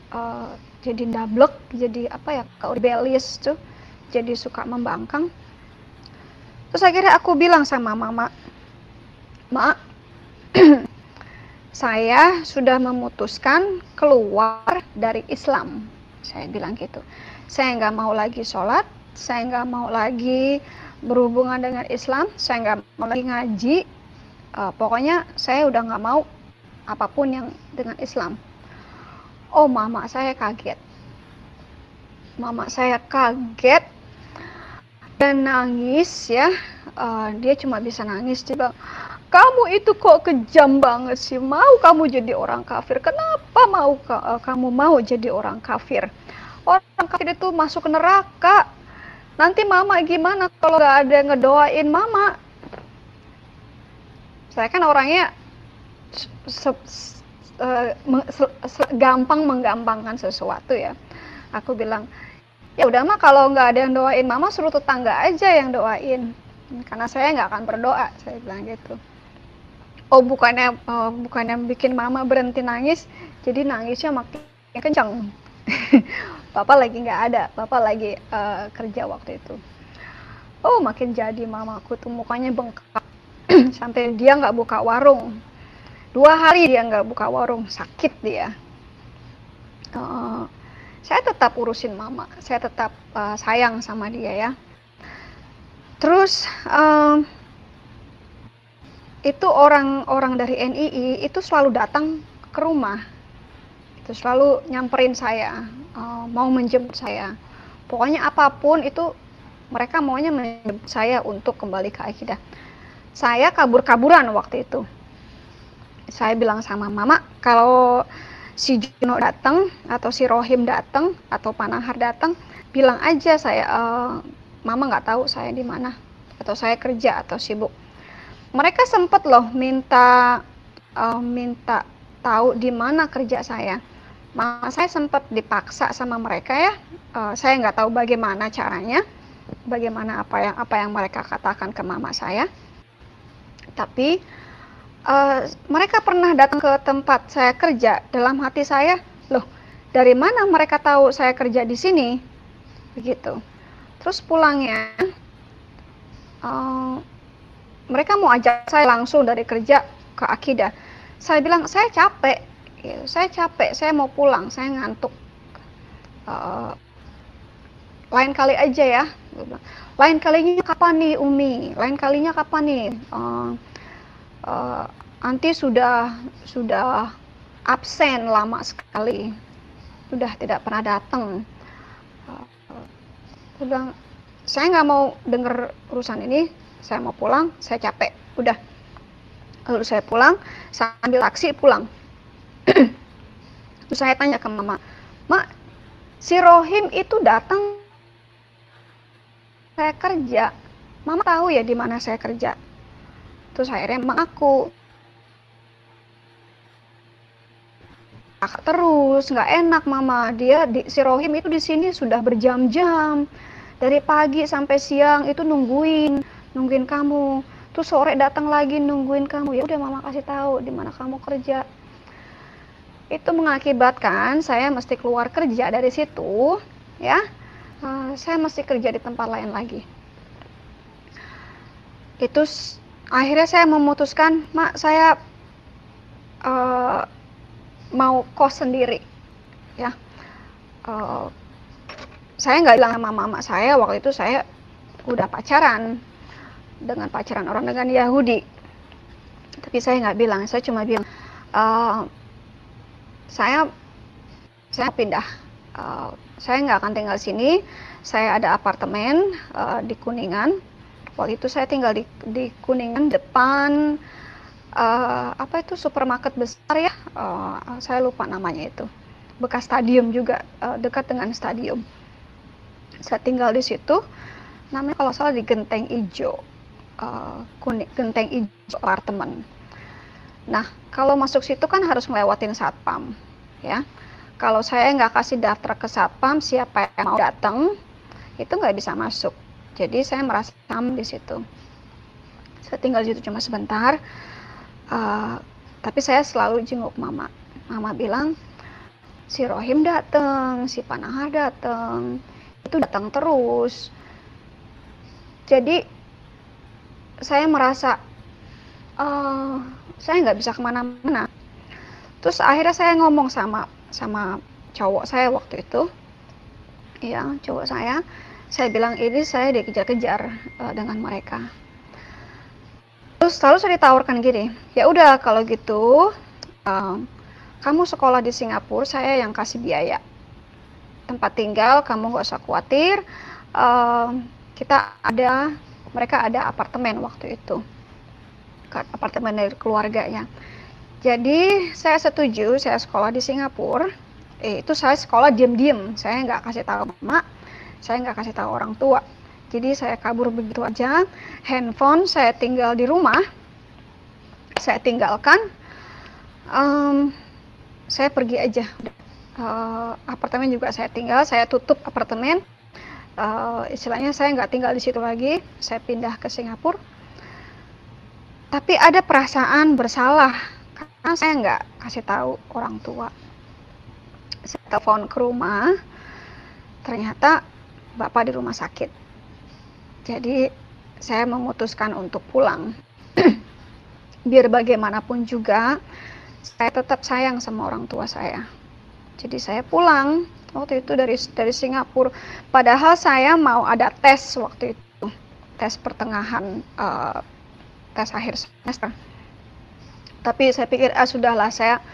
ndablek, jadi apa ya, rebellious tuh, jadi suka membangkang. Terus akhirnya aku bilang sama mama, "Ma, saya sudah memutuskan keluar dari Islam." Saya bilang gitu. Saya nggak mau lagi sholat, saya nggak mau lagi berhubungan dengan Islam, saya nggak mau lagi ngaji. Pokoknya saya udah nggak mau apapun yang dengan Islam. Oh, mama saya kaget. Mama saya kaget dan nangis, ya. Dia cuma bisa nangis. Dia bilang, "Kamu itu kok kejam banget sih, mau kamu jadi orang kafir? Kenapa kamu mau jadi orang kafir? Orang kafir itu masuk ke neraka. Nanti mama gimana kalau gak ada yang ngedoain mama?" Saya kan orangnya gampang menggampangkan sesuatu, ya. Aku bilang, ya udah mah, kalau nggak ada yang doain mama, suruh tetangga aja yang doain, karena saya nggak akan berdoa, saya bilang gitu. Oh, bukannya bikin mama berhenti nangis, jadi nangisnya makin kencang. Papa lagi nggak ada, papa lagi kerja waktu itu. Oh, makin jadi mamaku tuh mukanya bengkak. Sampai dia nggak buka warung. 2 hari dia nggak buka warung, sakit dia. Saya tetap urusin mama, saya tetap sayang sama dia, ya. Terus itu orang-orang dari NII itu selalu datang ke rumah, itu selalu nyamperin saya, mau menjemput saya. Pokoknya apapun itu mereka maunya menjemput saya untuk kembali ke akidah. Saya kabur-kaburan waktu itu. Saya bilang sama mama, kalau si Juno datang atau si Rohim datang atau Panahar datang, bilang aja mama nggak tahu saya di mana, atau saya kerja atau sibuk. Mereka sempet loh minta tahu di mana kerja saya. Mama saya sempat dipaksa sama mereka, ya. Saya nggak tahu bagaimana caranya, bagaimana apa yang mereka katakan ke mama saya. Tapi mereka pernah datang ke tempat saya kerja. Dalam hati saya, loh, dari mana mereka tahu saya kerja di sini? Begitu. Terus pulangnya, mereka mau ajak saya langsung dari kerja ke akidah. Saya bilang, saya capek, saya mau pulang, saya ngantuk. Lain kali aja, ya. Lain kalinya kapan nih, Umi? Lain kalinya kapan nih? Anti sudah absen lama sekali, sudah tidak pernah datang. Saya bilang, saya nggak mau denger urusan ini, saya mau pulang, saya capek, udah. Lalu saya pulang, saya ambil taksi pulang. Terus saya tanya ke mama, "Mak, si Rohim itu datang saya kerja, mama tahu ya di mana saya kerja?" Terus akhirnya mengaku, terus nggak enak mama, si Rohim itu di sini sudah berjam-jam, dari pagi sampai siang itu nungguin kamu, terus sore datang lagi nungguin kamu. Ya udah mama kasih tahu di mana kamu kerja. Itu mengakibatkan saya mesti keluar kerja dari situ, ya. Saya mesti kerja di tempat lain lagi. Itu akhirnya saya memutuskan, "Mak, saya mau kos sendiri, ya." Saya nggak bilang sama mama saya, waktu itu saya udah pacaran orang dengan Yahudi, tapi saya nggak bilang. Saya cuma bilang, saya pindah, saya nggak akan tinggal sini, saya ada apartemen di Kuningan. Waktu itu saya tinggal di Kuningan, depan supermarket besar, ya. Saya lupa namanya itu, bekas stadium juga, dekat dengan stadium. Saya tinggal di situ, namanya kalau salah di Genteng Ijo, Genteng Ijo apartemen. Nah, kalau masuk situ kan harus ngelewatin satpam, ya. Kalau saya nggak kasih daftar ke satpam, siapa yang mau datang, itu nggak bisa masuk. Jadi saya merasa aman di situ. Saya tinggal di situ cuma sebentar, tapi saya selalu jenguk mama. Mama bilang, si Rohim datang, si Panahar datang, itu datang terus. Jadi saya merasa saya nggak bisa kemana-mana. Terus akhirnya saya ngomong sama cowok saya waktu itu, ya cowok saya bilang ini saya dikejar-kejar dengan mereka. Terus selalu saya ditawarkan gini, ya udah kalau gitu kamu sekolah di Singapura, saya yang kasih biaya tempat tinggal, kamu nggak usah khawatir. Mereka ada apartemen waktu itu, apartemen dari keluarganya. Jadi saya setuju, saya sekolah di Singapura. Itu saya sekolah diam-diam, saya nggak kasih tahu mama, saya nggak kasih tahu orang tua. Jadi saya kabur begitu aja. Handphone saya tinggal di rumah, saya tinggalkan. Saya pergi aja. Apartemen juga saya tinggal, saya tutup apartemen. Istilahnya saya nggak tinggal di situ lagi, saya pindah ke Singapura. Tapi ada perasaan bersalah karena saya nggak kasih tahu orang tua. Saya telepon ke rumah, ternyata bapak di rumah sakit. Jadi saya memutuskan untuk pulang. Biar bagaimanapun juga, saya tetap sayang sama orang tua saya. Jadi saya pulang waktu itu dari Singapura. Padahal saya mau ada tes waktu itu, tes pertengahan, tes akhir semester. Tapi saya pikir sudahlah, saya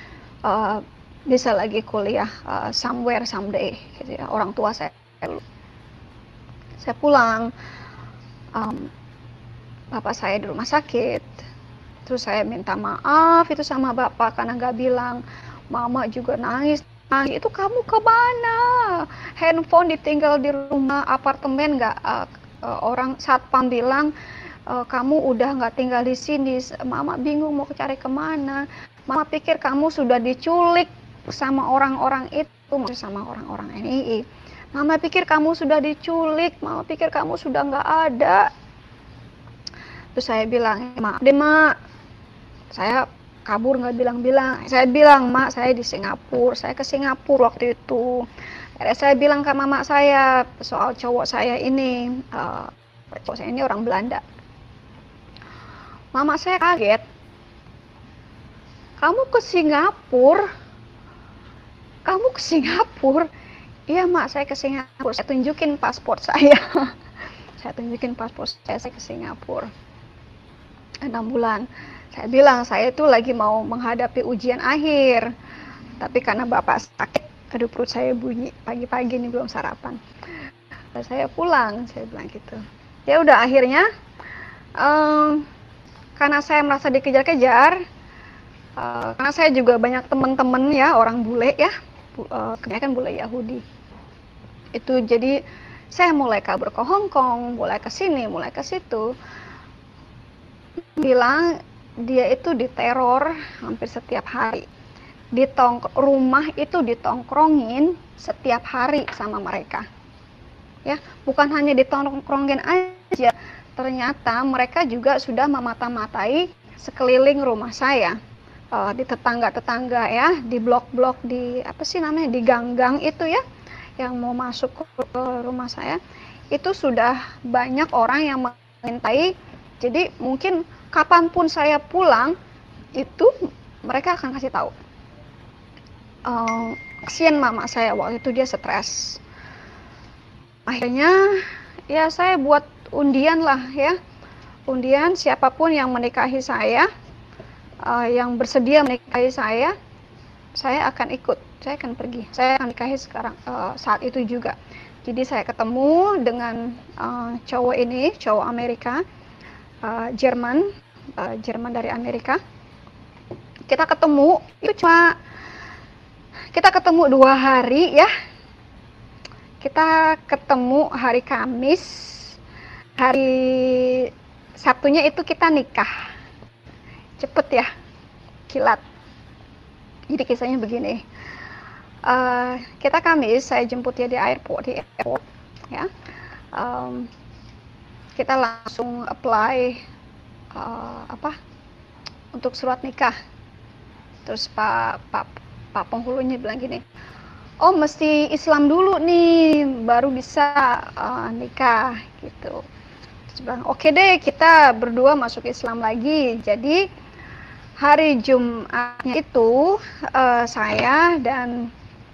bisa lagi kuliah somewhere someday, gitu ya. Orang tua saya pulang, bapak saya di rumah sakit. Terus saya minta maaf itu sama bapak karena nggak bilang. Mama juga nangis. Itu kamu kemana? Handphone ditinggal di rumah, apartemen nggak, orang satpam bilang kamu udah nggak tinggal di sini. Mama bingung mau cari kemana. Mama pikir kamu sudah diculik sama orang-orang itu, sama orang-orang NII. Mama pikir kamu sudah diculik, mama pikir kamu sudah nggak ada. Terus saya bilang, maaf deh mak, saya kabur nggak bilang-bilang. Saya bilang, mak saya di Singapura, saya ke Singapura waktu itu. Akhirnya saya bilang ke mama saya soal cowok saya ini, cowok saya ini orang Belanda. Mama saya kaget, kamu ke Singapura? Kamu ke Singapura? Iya mak, saya ke Singapura. Saya tunjukin paspor saya. Saya tunjukin paspor saya ke Singapura. 6 bulan. Saya bilang saya itu lagi mau menghadapi ujian akhir, tapi karena bapak sakit, aduh perut saya bunyi pagi-pagi ini belum sarapan. Saya pulang, saya bilang gitu. Ya udah akhirnya, karena saya merasa dikejar-kejar, karena saya juga banyak teman-teman ya orang bule ya, kebanyakan bule Yahudi. Itu jadi saya mulai kabur ke Hong Kong, mulai ke sini, mulai ke situ. Bilang dia itu diteror hampir setiap hari. Rumah itu ditongkrongin setiap hari sama mereka. Ya, bukan hanya ditongkrongin aja, ternyata mereka juga sudah memata-matai sekeliling rumah saya. Di tetangga-tetangga ya, di blok-blok, di apa sih namanya, di gang-gang itu ya, yang mau masuk ke rumah saya, itu sudah banyak orang yang mengintai. Jadi mungkin kapanpun saya pulang, itu mereka akan kasih tahu. Kasian mama saya waktu itu, dia stres. Akhirnya ya saya buat undian lah ya, undian siapapun yang menikahi saya, yang bersedia menikahi saya akan ikut, saya akan pergi, saya akan nikahi sekarang, saat itu juga. Jadi saya ketemu dengan cowok ini, cowok Amerika, Jerman dari Amerika. Kita ketemu, itu kita ketemu 2 hari ya. kita ketemu hari Kamis, hari Sabtunya itu kita nikah. Cepet ya, kilat. Jadi kisahnya begini, kita Kamis, saya jemput dia di airport ya. Kita langsung apply untuk surat nikah. Terus Pak penghulunya bilang gini, oh mesti Islam dulu nih baru bisa nikah gitu. Terus bilang oke deh, kita berdua masuk Islam lagi. Jadi hari Jumatnya itu saya dan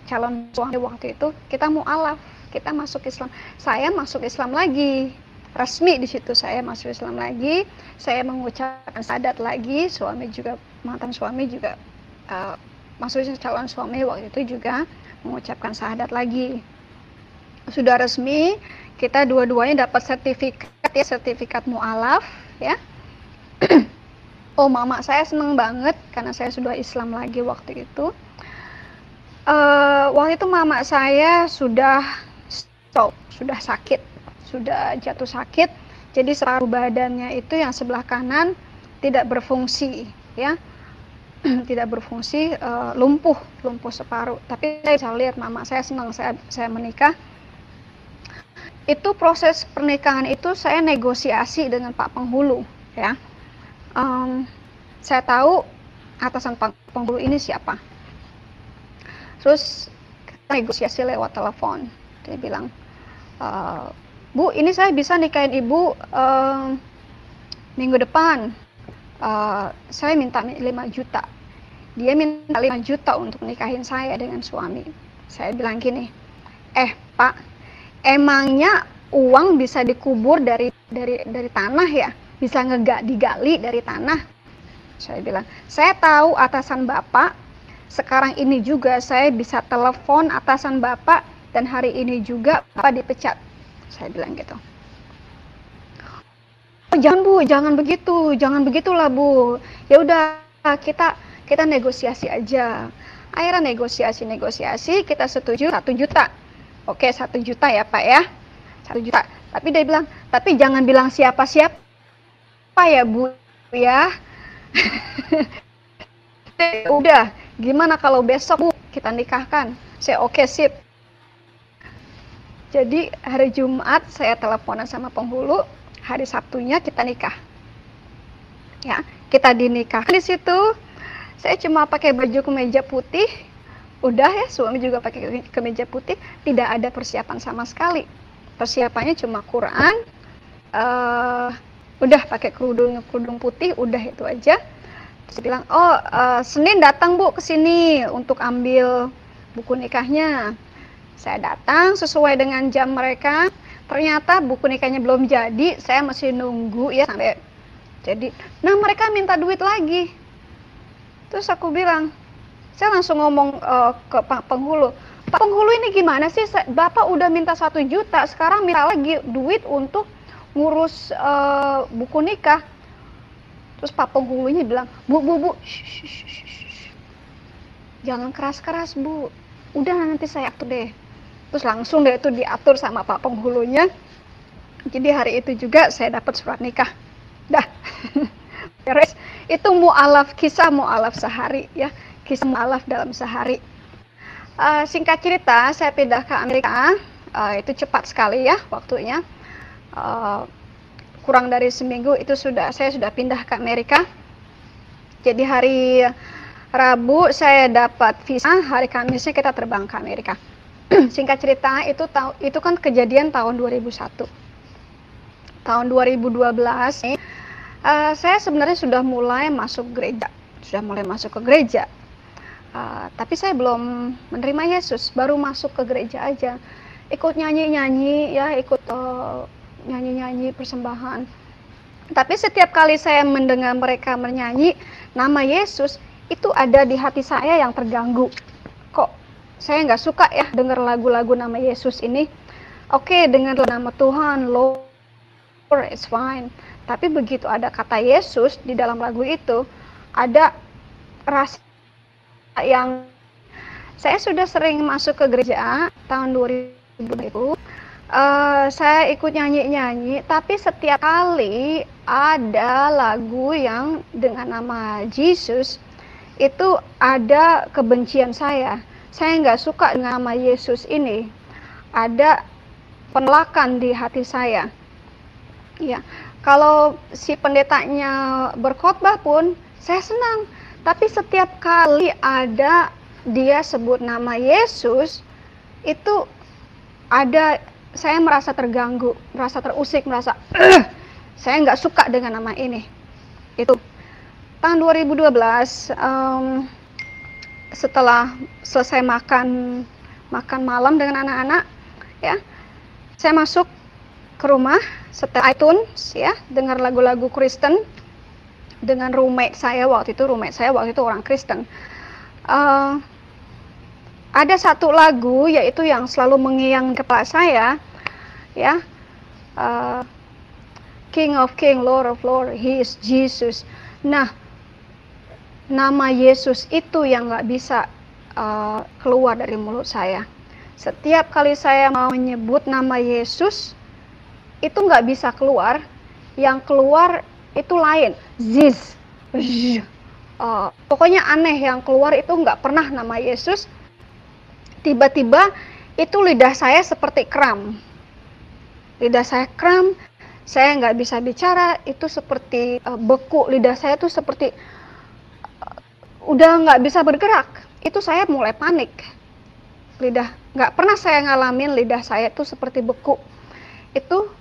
calon suami waktu itu kita mu'alaf, kita masuk Islam. Saya masuk Islam lagi, resmi di situ saya masuk Islam lagi. Saya mengucapkan syahadat lagi, mantan suami juga maksudnya calon suami waktu itu juga mengucapkan syahadat lagi. Sudah resmi, kita dua-duanya dapat sertifikat mu'alaf ya. Oh, mama saya seneng banget karena saya sudah Islam lagi waktu itu. Waktu itu mama saya sudah sakit, sudah jatuh sakit. Jadi separuh badannya itu yang sebelah kanan tidak berfungsi, ya, tidak berfungsi, lumpuh separuh. Tapi saya bisa lihat mama saya senang saya menikah. Itu proses pernikahan itu saya negosiasi dengan Pak Penghulu, ya. Saya tahu atasan penghulu ini siapa. Terus kita negosiasi lewat telepon. Dia bilang, Bu, ini saya bisa nikahin Ibu minggu depan. Saya minta 5 juta. Dia minta 5 juta untuk nikahin saya dengan suami. Saya bilang gini, Pak, emangnya uang bisa dikubur dari tanah ya? Bisa digali dari tanah? Saya bilang, saya tahu atasan Bapak, sekarang ini juga saya bisa telepon atasan Bapak, dan hari ini juga Bapak dipecat. Saya bilang gitu. Oh, jangan Bu, jangan begitulah Bu. Ya udah, kita negosiasi aja. Akhirnya negosiasi, kita setuju 1 juta. Oke, 1 juta ya Pak ya, 1 juta. Tapi dia bilang, tapi jangan bilang siapa-siapa ya Bu ya. Udah, gimana kalau besok Bu kita nikahkan? Saya oke, sip. Jadi hari Jumat saya teleponan sama penghulu, hari Sabtunya kita nikah. Ya, kita dinikahkan di situ. Saya cuma pakai baju kemeja putih. Udah ya, suami juga pakai kemeja putih, tidak ada persiapan sama sekali. Persiapannya cuma Quran, udah pakai kerudung putih, udah itu aja. Terus bilang, Senin datang Bu ke sini untuk ambil buku nikahnya. Saya datang sesuai dengan jam mereka. Ternyata buku nikahnya belum jadi, saya masih nunggu ya sampai jadi. Nah, mereka minta duit lagi. Terus aku bilang, saya langsung ngomong ke Pak Penghulu, Pak Penghulu ini gimana sih? Bapak udah minta 1 juta, sekarang minta lagi duit untuk ngurus buku nikah. Terus Pak Penghulunya bilang, Bu, jangan keras-keras Bu, udah nanti saya atur deh. Terus langsung deh itu diatur sama Pak Penghulunya. Jadi hari itu juga saya dapat surat nikah. Dah. Beres. Itu kisah mu'alaf sehari ya. Kisah mu'alaf dalam sehari. Singkat cerita, saya pindah ke Amerika. Itu cepat sekali ya waktunya. Kurang dari seminggu itu saya sudah pindah ke Amerika. Jadi hari Rabu saya dapat visa, hari Kamisnya kita terbang ke Amerika. Singkat cerita, itu kan kejadian tahun 2001. Tahun 2012 saya sebenarnya sudah mulai masuk ke gereja. Tapi saya belum menerima Yesus, baru masuk ke gereja aja. Ikut nyanyi-nyanyi ya, ikut nyanyi-nyanyi persembahan. Tapi setiap kali saya mendengar mereka menyanyi nama Yesus, itu ada di hati saya yang terganggu. Kok saya nggak suka ya dengar lagu-lagu nama Yesus ini. Oke, dengar nama Tuhan, Lord, it's fine. Tapi begitu ada kata Yesus di dalam lagu itu, ada rasa yang saya sudah sering masuk ke gereja tahun 2001 itu saya ikut nyanyi-nyanyi, tapi setiap kali ada lagu yang dengan nama Yesus, itu ada kebencian saya. Saya nggak suka dengan nama Yesus ini. Ada penolakan di hati saya. Ya, kalau si pendetanya berkhotbah pun saya senang. Tapi setiap kali ada dia sebut nama Yesus, itu ada saya merasa terganggu, merasa terusik, merasa saya nggak suka dengan nama ini. Itu tahun 2012, setelah selesai makan malam dengan anak-anak, ya, saya masuk ke rumah, setel iTunes, ya, dengar lagu-lagu Kristen dengan roommate saya waktu itu orang Kristen. Ada satu lagu yaitu yang selalu mengiang kepala saya, ya, King of King, Lord of Lord, He is Jesus. Nah, nama Yesus itu yang nggak bisa keluar dari mulut saya. Setiap kali saya mau menyebut nama Yesus, itu nggak bisa keluar. Yang keluar itu lain, Ziz. Pokoknya aneh, yang keluar itu nggak pernah nama Yesus. Tiba-tiba itu lidah saya seperti kram. Lidah saya kram, saya nggak bisa bicara, itu seperti beku. Lidah saya tuh seperti udah nggak bisa bergerak. Itu saya mulai panik. Lidah, nggak pernah saya ngalamin lidah saya tuh seperti beku. Itu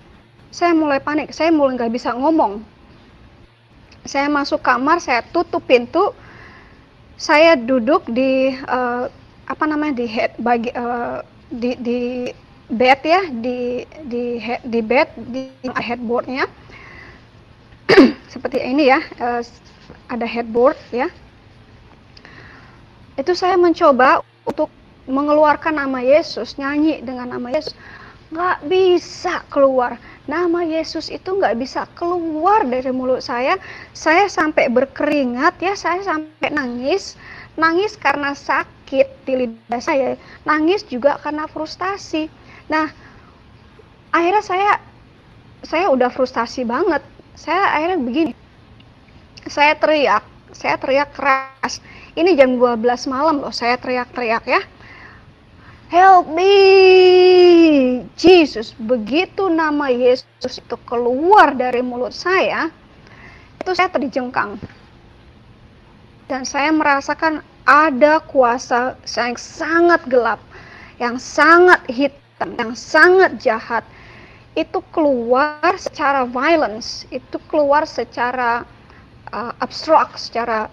saya mulai panik, saya mulai nggak bisa ngomong. Saya masuk kamar, saya tutup pintu, saya duduk di di bed, ya, di bed, di headboardnya seperti ini, ya, ada headboard, ya. Itu saya mencoba untuk mengeluarkan nama Yesus, nyanyi dengan nama Yesus, nggak bisa keluar. Nama Yesus itu nggak bisa keluar dari mulut saya. Saya sampai berkeringat, ya, saya sampai nangis karena sakit di lidah saya, nangis juga karena frustasi. Nah, akhirnya saya udah frustasi banget. Saya akhirnya begini, saya teriak keras. Ini jam 12 malam loh, saya teriak-teriak, ya. Help me, Jesus. Begitu nama Yesus itu keluar dari mulut saya, itu saya terjengkang. Dan saya merasakan ada kuasa yang sangat gelap, yang sangat hitam, yang sangat jahat. Itu keluar secara violence, itu keluar secara abstrak, secara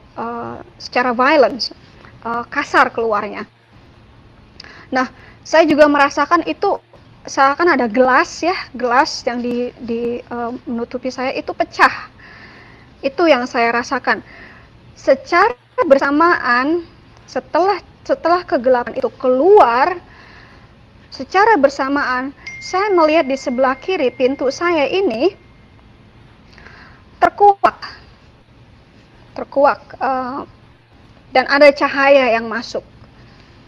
violence, kasar keluarnya. Nah, saya juga merasakan itu seakan ada gelas, ya, gelas yang menutupi saya itu pecah. Itu yang saya rasakan. Secara bersamaan, setelah kegelapan itu keluar, secara bersamaan saya melihat di sebelah kiri pintu saya ini terkuak, dan ada cahaya yang masuk.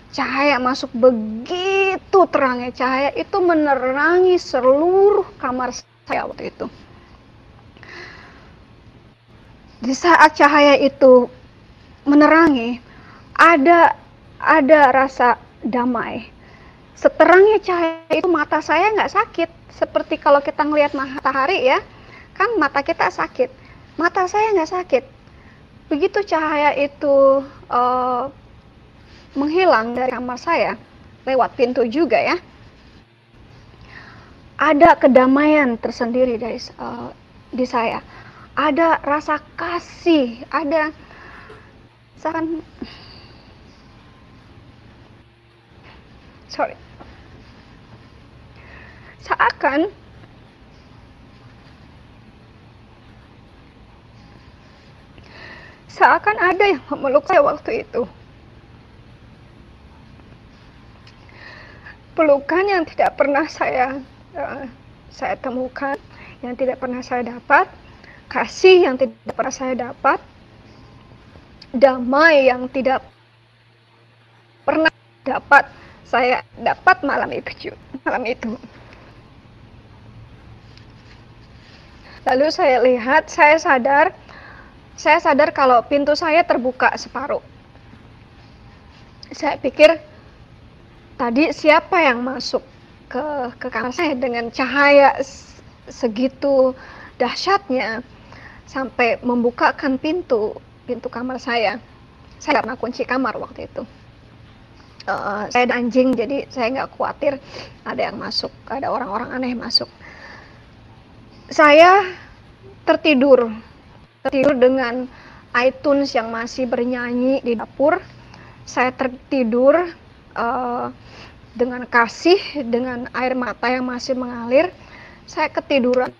Cahaya masuk begitu terangnya, cahaya itu menerangi seluruh kamar saya waktu itu. Di saat cahaya itu menerangi, ada rasa damai. Seterangnya cahaya itu mata saya nggak sakit, seperti kalau kita ngelihat matahari, ya, kan mata kita sakit. Mata saya nggak sakit. Begitu cahaya itu menghilang dari kamar saya, lewat pintu juga, ya, ada kedamaian tersendiri di saya. Ada rasa kasih, ada seakan ada yang memeluk saya waktu itu. Pelukan yang tidak pernah saya temukan, yang tidak pernah saya dapat, kasih yang tidak pernah saya dapat, damai yang tidak pernah dapat saya dapat malam itu. Lalu saya lihat, saya sadar kalau pintu saya terbuka separuh. Saya pikir, tadi siapa yang masuk ke kamar saya dengan cahaya segitu dahsyatnya sampai membukakan pintu kamar saya. Saya nggak pernah kunci kamar waktu itu. Saya ada anjing, jadi saya nggak khawatir ada yang masuk, ada orang-orang aneh masuk. Saya tertidur dengan iTunes yang masih bernyanyi di dapur. Saya tertidur dengan kasih, dengan air mata yang masih mengalir. Saya ketiduran.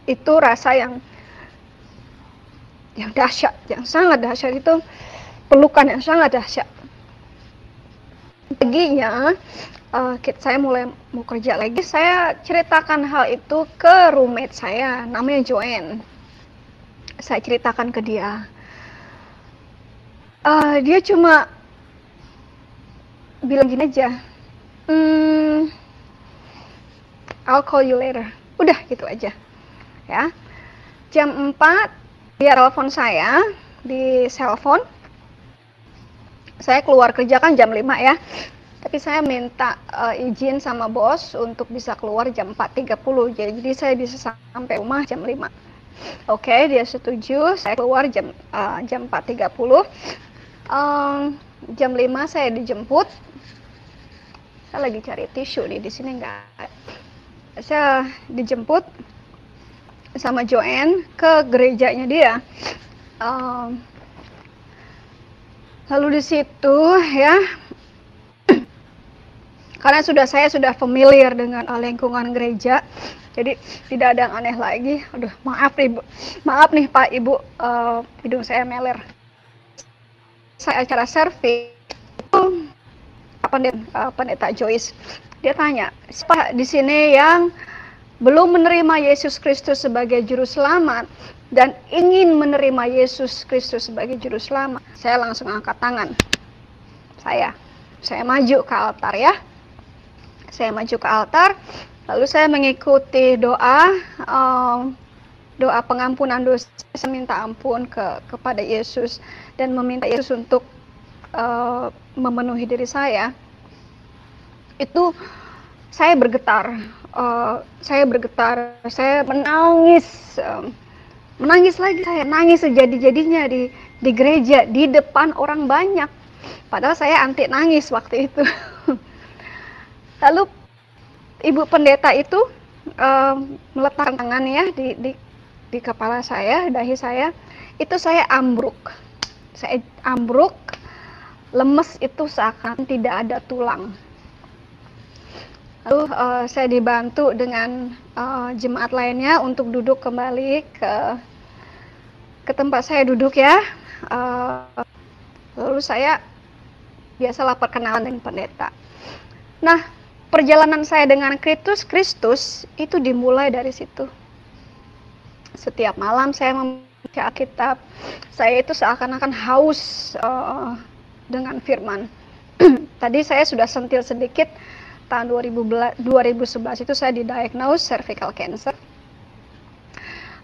Itu rasa yang dahsyat, yang sangat dahsyat. Itu pelukan yang sangat dahsyat. Paginya saya mulai mau kerja lagi. Saya ceritakan hal itu ke roommate saya, namanya Joanne. Saya ceritakan ke dia. Dia cuma bilang gini aja, I'll call you later. Udah gitu aja. Ya. Jam 4 dia telepon saya di cellphone. Saya keluar kerja kan jam 5 ya. Tapi saya minta izin sama bos untuk bisa keluar jam 4.30. Jadi saya bisa sampai rumah jam 5. Oke, dia setuju. Saya keluar jam 4.30. Jam 5 saya dijemput. Saya lagi cari tisu nih, di sini enggak. Saya dijemput sama Joanne ke gerejanya dia. Lalu di situ ya, karena saya sudah familiar dengan lingkungan gereja, jadi tidak ada yang aneh lagi. Aduh, maaf nih Pak Ibu, hidung saya meler. Saya acara service itu pendeta Joyce, dia tanya, siapa di sini yang belum menerima Yesus Kristus sebagai juru selamat dan ingin menerima Yesus Kristus sebagai juru selamat? Saya langsung angkat tangan. Saya maju ke altar ya. Saya maju ke altar, lalu saya mengikuti doa pengampunan dosa. Saya minta ampun kepada Yesus dan meminta Yesus untuk memenuhi diri saya. Itu saya bergetar, saya menangis lagi, saya nangis sejadi-jadinya di gereja, di depan orang banyak. Padahal saya anti nangis waktu itu. Lalu ibu pendeta itu meletakkan tangannya di kepala saya, dahi saya. Itu saya ambruk. Saya ambruk, lemes, itu seakan tidak ada tulang. Lalu saya dibantu dengan jemaat lainnya untuk duduk kembali ke tempat saya duduk ya. Lalu saya biasalah perkenalan dengan pendeta. Nah, perjalanan saya dengan Kristus itu dimulai dari situ. Setiap malam saya membaca Alkitab. Saya itu seakan-akan haus dengan firman. Tadi saya sudah sentil sedikit. Tahun 2011 itu saya didiagnose cervical cancer.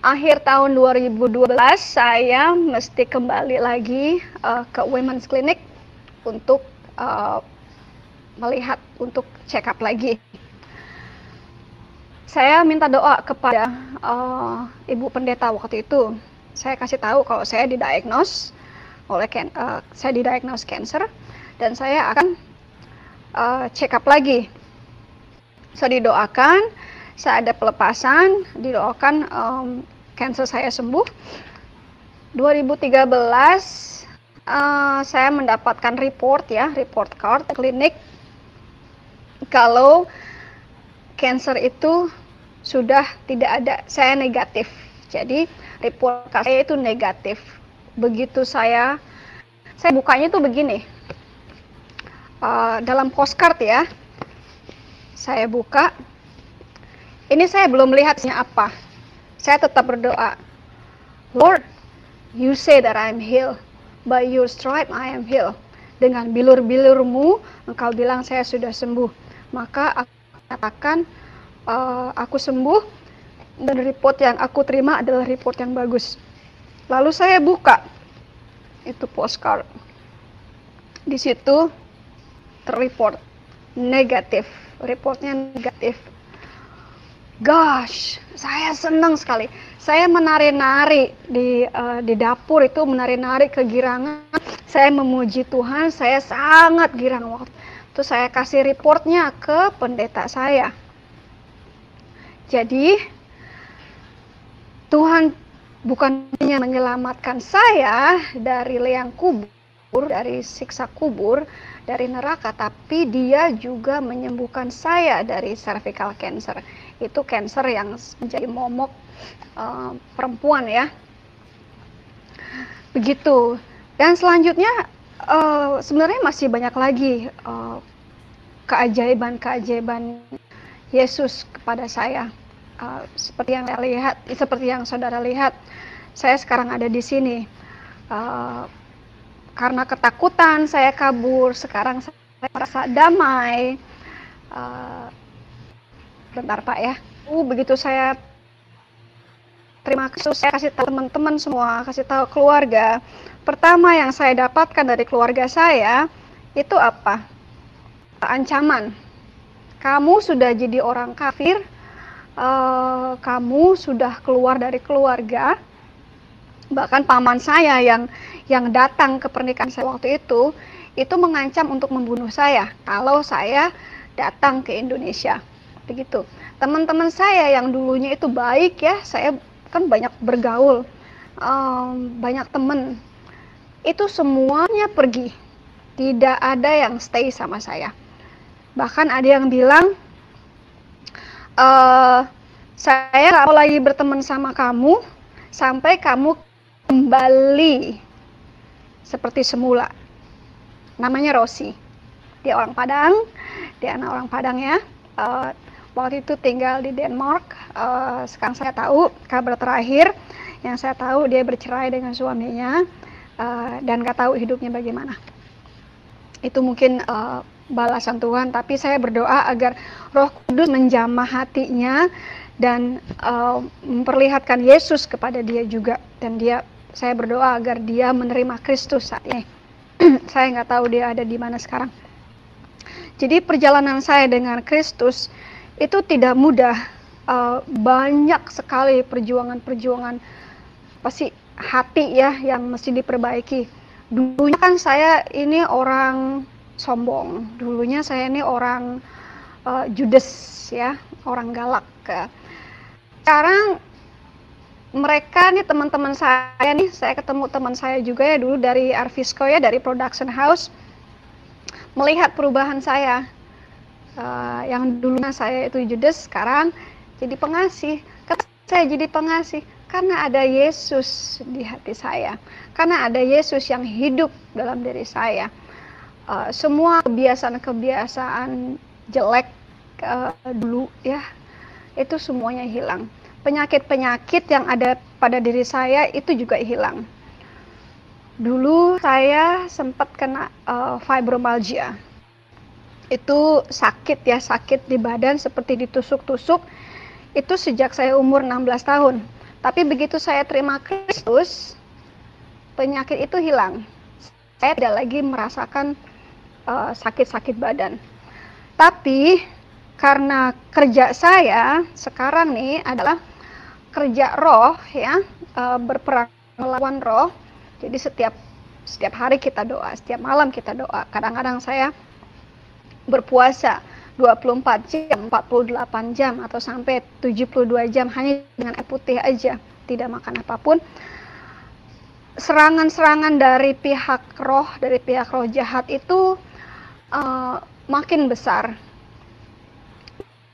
Akhir tahun 2012 saya mesti kembali lagi ke Women's Clinic untuk melihat, untuk check up lagi. Saya minta doa kepada ibu pendeta waktu itu. Saya kasih tahu kalau saya didiagnose cancer dan saya akan check up lagi. Saya didoakan, saya ada pelepasan, didoakan cancer saya sembuh. 2013 saya mendapatkan report card klinik kalau cancer itu sudah tidak ada, saya negatif. Jadi report saya itu negatif. Begitu saya bukanya itu begini. Dalam postcard ya, saya buka. Ini saya belum melihatnya apa. Saya tetap berdoa, Lord, you say that I am healed, by your stripe I am healed. dengan bilur-bilurmu engkau bilang saya sudah sembuh. Maka aku katakan aku sembuh, dan report yang aku terima adalah report yang bagus. Lalu saya buka itu postcard. Di situ terreport negatif, reportnya negatif. Gosh, saya senang sekali. Saya menari-nari di dapur itu, menari-nari kegirangan. Saya memuji Tuhan, saya sangat girang waktu itu. Saya kasih reportnya ke pendeta saya. Jadi Tuhan bukan hanya menyelamatkan saya dari liang kubur, dari siksa kubur, dari neraka, tapi dia juga menyembuhkan saya dari cervical cancer. Itu cancer yang menjadi momok perempuan ya. Begitu. Dan selanjutnya sebenarnya masih banyak lagi keajaiban-keajaiban Yesus kepada saya. Seperti yang saya lihat, seperti yang saudara lihat, saya sekarang ada di sini. Karena ketakutan saya kabur, sekarang saya merasa damai. Bentar Pak ya. Begitu saya terima kasih, saya kasih tahu teman-teman semua, kasih tahu keluarga. Pertama yang saya dapatkan dari keluarga saya itu apa? Ancaman. Kamu sudah jadi orang kafir, kamu sudah keluar dari keluarga. Bahkan paman saya yang datang ke pernikahan saya waktu itu mengancam untuk membunuh saya kalau saya datang ke Indonesia. Begitu. Teman-teman saya yang dulunya itu baik ya, saya kan banyak bergaul, banyak teman, itu semuanya pergi, tidak ada yang stay sama saya. Bahkan ada yang bilang, saya gak mau lagi berteman sama kamu sampai kamu kembali seperti semula. Namanya Rosi, dia orang Padang, dia anak orang Padang ya. Waktu itu tinggal di Denmark. Sekarang saya tahu kabar terakhir yang saya tahu dia bercerai dengan suaminya, dan gak tahu hidupnya bagaimana. Itu mungkin balasan Tuhan, tapi saya berdoa agar Roh Kudus menjamah hatinya dan memperlihatkan Yesus kepada dia juga, dan saya berdoa agar dia menerima Kristus saat ini. Saya nggak tahu dia ada di mana sekarang. Jadi perjalanan saya dengan Kristus itu tidak mudah, banyak sekali perjuangan-perjuangan, pasti hati ya yang mesti diperbaiki. Dulunya kan saya ini orang sombong, dulunya saya ini orang judes ya, orang galak. Sekarang mereka nih teman-teman saya nih, saya ketemu teman saya juga ya dulu dari Arvisco ya, dari production house, melihat perubahan saya. Yang dulunya saya itu judes, sekarang jadi pengasih. Saya jadi pengasih karena ada Yesus di hati saya, karena ada Yesus yang hidup dalam diri saya. Semua kebiasaan-kebiasaan jelek dulu ya, itu semuanya hilang. Penyakit-penyakit yang ada pada diri saya itu juga hilang. Dulu saya sempat kena fibromyalgia. Itu sakit ya, sakit di badan seperti ditusuk-tusuk. Itu sejak saya umur 16 tahun. Tapi begitu saya terima Kristus, penyakit itu hilang. Saya tidak lagi merasakan sakit-sakit badan. Tapi karena kerja saya sekarang nih adalah kerja roh ya, berperang melawan roh. Jadi setiap hari kita doa, setiap malam kita doa. Kadang-kadang saya berpuasa 24 jam, 48 jam atau sampai 72 jam hanya dengan air putih aja, tidak makan apapun. Serangan-serangan dari pihak roh jahat itu makin besar.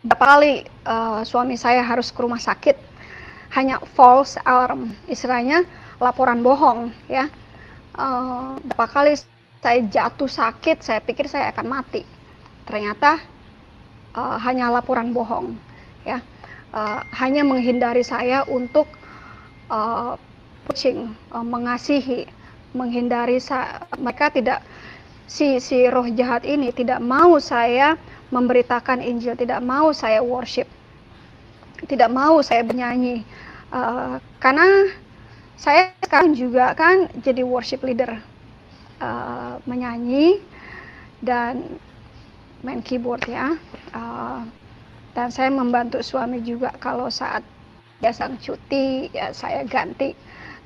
Berapa kali suami saya harus ke rumah sakit, hanya false alarm, istilahnya laporan bohong ya. Berapa kali saya jatuh sakit, saya pikir saya akan mati, ternyata hanya laporan bohong ya, hanya menghindari saya untuk mengasihi, menghindari mereka tidak si roh jahat ini tidak mau saya memberitakan Injil, tidak mau saya worship, tidak mau saya bernyanyi. Karena saya sekarang juga kan jadi worship leader, menyanyi dan main keyboard ya. Dan saya membantu suami juga kalau saat dia sang cuti, ya saya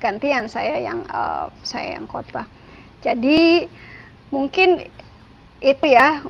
gantian saya yang khotbah. Jadi mungkin itu ya,